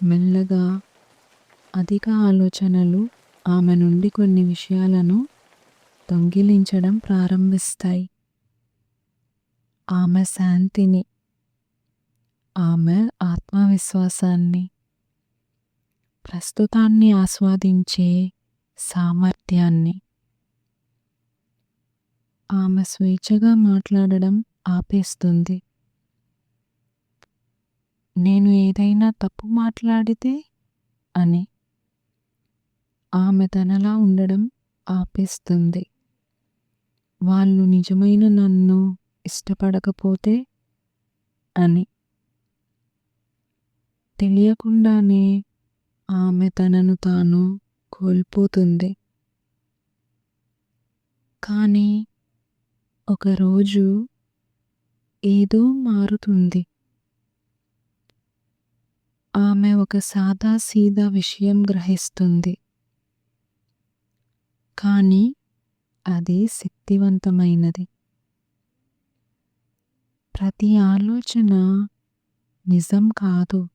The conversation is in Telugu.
మెల్లగా అధిక ఆలోచనలు ఆమె నుండి కొన్ని విషయాలను దొంగిలించడం ప్రారంభిస్తాయి. ఆమె శాంతిని, ఆమె ఆత్మవిశ్వాసాన్ని, ప్రస్తుతాన్ని ఆస్వాదించే సామర్థ్యాన్ని, ఆమె స్వేచ్ఛగా మాట్లాడడం ఆపేస్తుంది. నేను ఏదైనా తప్పు మాట్లాడితే అని ఆమె తనలా ఉండడం ఆపేస్తుంది. వాళ్ళు నిజమైన నన్ను ఇష్టపడకపోతే అని తెలియకుండానే ఆమె తనను తాను కోల్పోతుంది. కానీ ఒకరోజు ఏదో మారుతుంది. ఆమె ఒక సాదాసీదా విషయం గ్రహిస్తుంది. కానీ అది శక్తివంతమైనది. ప్రతి ఆలోచన నిజం కాదు,